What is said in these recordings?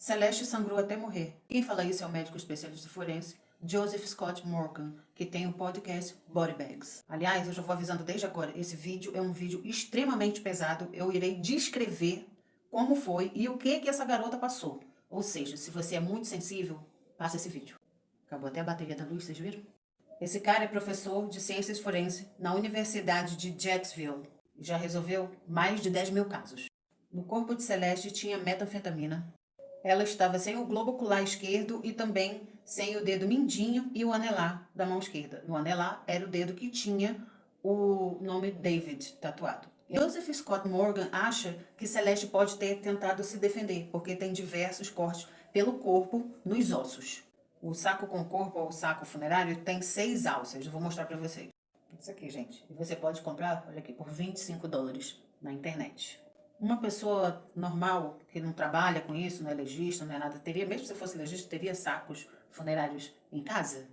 Celeste sangrou até morrer. Quem fala isso é o médico especialista forense Joseph Scott Morgan, que tem o podcast Body Bags. Aliás, eu já vou avisando desde agora, esse vídeo é um vídeo extremamente pesado. Eu irei descrever como foi e o que essa garota passou. Ou seja, se você é muito sensível, passa esse vídeo. Acabou até a bateria da luz, vocês viram? Esse cara é professor de ciências forenses na Universidade de Jacksonville. Já resolveu mais de 10 mil casos. No corpo de Celeste tinha metanfetamina. Ela estava sem o globo ocular esquerdo e também sem o dedo mindinho e o anelar da mão esquerda. O anelar era o dedo que tinha o nome David tatuado. Joseph Scott Morgan acha que Celeste pode ter tentado se defender, porque tem diversos cortes pelo corpo nos ossos. O saco com corpo, ou saco funerário, tem 6 alças. Eu vou mostrar para vocês. Isso aqui, gente. E você pode comprar, olha aqui, por $25 na internet. Uma pessoa normal, que não trabalha com isso, não é legista, não é nada, teria, mesmo se fosse legista, teria sacos funerários em casa?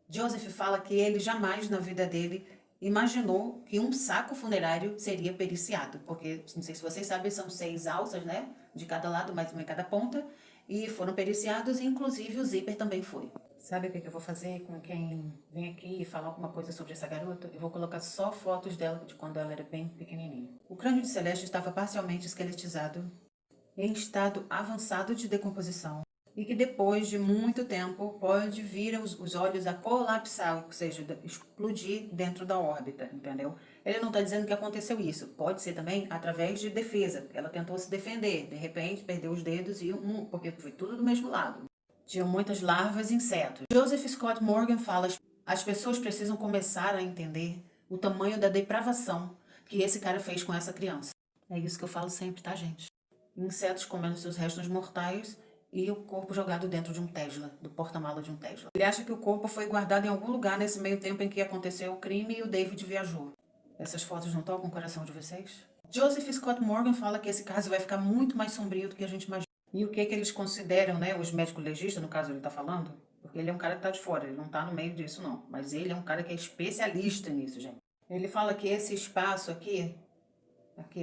Joseph fala que ele jamais na vida dele imaginou que um saco funerário seria periciado, porque, não sei se vocês sabem, são 6 alças, né, de cada lado, mais uma em cada ponta, e foram periciados, e inclusive o zíper também foi. Sabe o que eu vou fazer com quem vem aqui e falar alguma coisa sobre essa garota? Eu vou colocar só fotos dela de quando ela era bem pequenininha. O crânio de Celeste estava parcialmente esqueletizado, em estado avançado de decomposição, e que depois de muito tempo pode vir os olhos a colapsar, ou seja, explodir dentro da órbita, entendeu? Ele não está dizendo que aconteceu isso. Pode ser também através de defesa. Ela tentou se defender, de repente perdeu os dedos e porque foi tudo do mesmo lado. Tinham muitas larvas e insetos. Joseph Scott Morgan fala que as pessoas precisam começar a entender o tamanho da depravação que esse cara fez com essa criança. É isso que eu falo sempre, tá, gente? Insetos comendo seus restos mortais e o corpo jogado dentro de um Tesla, do porta-mala de um Tesla. Ele acha que o corpo foi guardado em algum lugar nesse meio tempo em que aconteceu o crime e o David viajou. Essas fotos não tocam o coração de vocês? Joseph Scott Morgan fala que esse caso vai ficar muito mais sombrio do que a gente imagina. E o que eles consideram, né, os médicos legistas, no caso ele está falando, porque ele é um cara que está de fora, ele não está no meio disso não, mas ele é um cara que é especialista nisso, gente. Ele fala que esse espaço aqui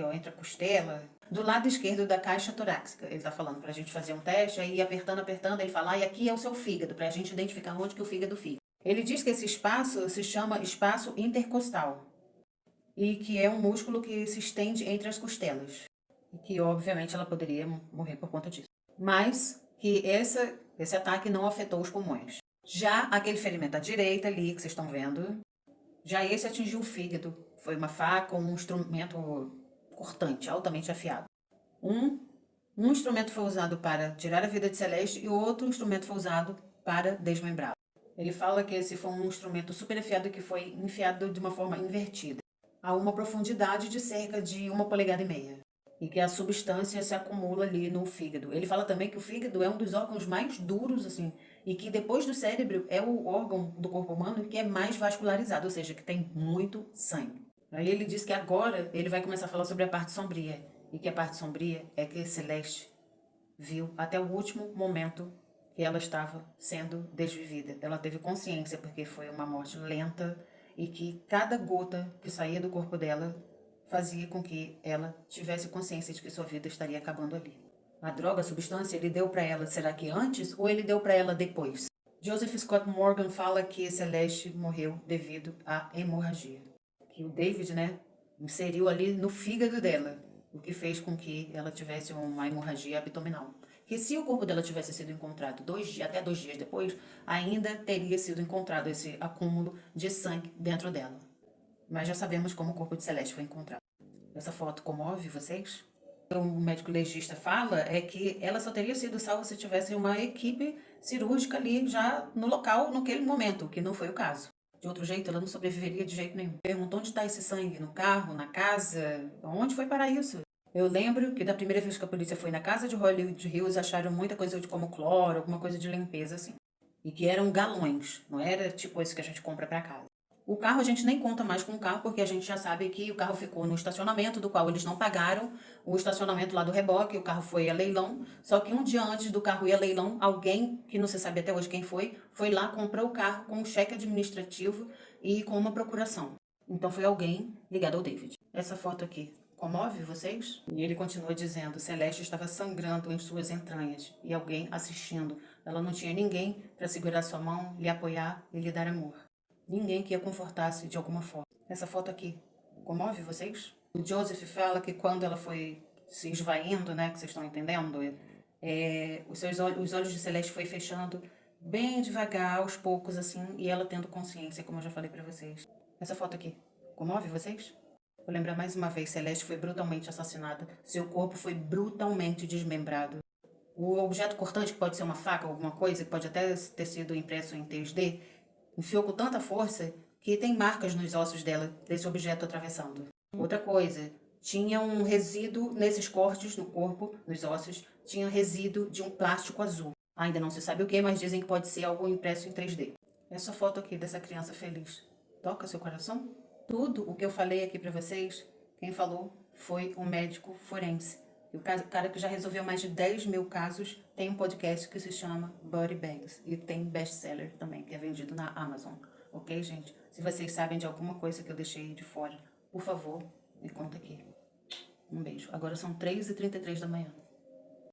ó, entre a costela, do lado esquerdo da caixa torácica, ele está falando pra gente fazer um teste, aí apertando, ele fala, e aqui é o seu fígado, pra gente identificar onde que o fígado fica. Ele diz que esse espaço se chama espaço intercostal, e que é um músculo que se estende entre as costelas, e que obviamente ela poderia morrer por conta disso. Mas que esse ataque não afetou os pulmões. Já aquele ferimento à direita ali, que vocês estão vendo, já esse atingiu o fígado. Foi uma faca ou um instrumento cortante, altamente afiado. Um instrumento foi usado para tirar a vida de Celeste e o outro instrumento foi usado para desmembrá-lo. Ele fala que esse foi um instrumento super afiado que foi enfiado de uma forma invertida, a uma profundidade de cerca de 1,5 polegadas, e que a substância se acumula ali no fígado. Ele fala também que o fígado é um dos órgãos mais duros, assim, e que depois do cérebro é o órgão do corpo humano que é mais vascularizado, ou seja, que tem muito sangue. Aí ele diz que agora ele vai começar a falar sobre a parte sombria, e que a parte sombria é que Celeste viu até o último momento que ela estava sendo desvivida. Ela teve consciência porque foi uma morte lenta e que cada gota que saía do corpo dela fazia com que ela tivesse consciência de que sua vida estaria acabando ali. A droga, a substância, ele deu para ela, será que antes ou ele deu para ela depois? Joseph Scott Morgan fala que Celeste morreu devido à hemorragia. Que o David, né, inseriu ali no fígado dela, o que fez com que ela tivesse uma hemorragia abdominal. Que se o corpo dela tivesse sido encontrado até 2 dias depois, ainda teria sido encontrado esse acúmulo de sangue dentro dela. Mas já sabemos como o corpo de Celeste foi encontrado. Essa foto comove vocês? O médico legista fala é que ela só teria sido salva se tivesse uma equipe cirúrgica ali já no local, naquele momento, que não foi o caso. De outro jeito, ela não sobreviveria de jeito nenhum. Perguntou onde está esse sangue, no carro, na casa, onde foi parar isso? Eu lembro que da primeira vez que a polícia foi na casa de Hollywood Hills, acharam muita coisa de como cloro, alguma coisa de limpeza assim. E que eram galões, não era tipo esse que a gente compra para casa. O carro a gente nem conta mais com o carro, porque a gente já sabe que o carro ficou no estacionamento, do qual eles não pagaram, o estacionamento lá do reboque, o carro foi a leilão, só que um dia antes do carro ir a leilão, alguém, que não se sabe até hoje quem foi lá, comprou o carro com um cheque administrativo e com uma procuração. Então foi alguém ligado ao David. Essa foto aqui comove vocês? E ele continua dizendo, Celeste estava sangrando em suas entranhas e alguém assistindo. Ela não tinha ninguém para segurar sua mão, lhe apoiar e lhe dar amor. Ninguém que a confortasse de alguma forma. Essa foto aqui, comove vocês? O Joseph fala que quando ela foi se esvaindo, né, que vocês estão entendendo, os olhos de Celeste foi fechando bem devagar, aos poucos, assim, e ela tendo consciência, como eu já falei pra vocês. Essa foto aqui, comove vocês? Vou lembrar mais uma vez, Celeste foi brutalmente assassinada. Seu corpo foi brutalmente desmembrado. O objeto cortante, que pode ser uma faca ou alguma coisa, que pode até ter sido impresso em 3D, enfiou com tanta força que tem marcas nos ossos dela, desse objeto atravessando. Outra coisa, tinha um resíduo nesses cortes no corpo, nos ossos, tinha resíduo de um plástico azul. Ainda não se sabe o que, mas dizem que pode ser algo impresso em 3D. Essa foto aqui dessa criança feliz toca seu coração? Tudo o que eu falei aqui pra vocês, quem falou foi um médico forense. E o cara que já resolveu mais de 10 mil casos tem um podcast que se chama Body Bags. E tem best-seller também, que é vendido na Amazon. Ok, gente? Se vocês sabem de alguma coisa que eu deixei de fora, por favor, me conta aqui. Um beijo. Agora são 3h33 da manhã.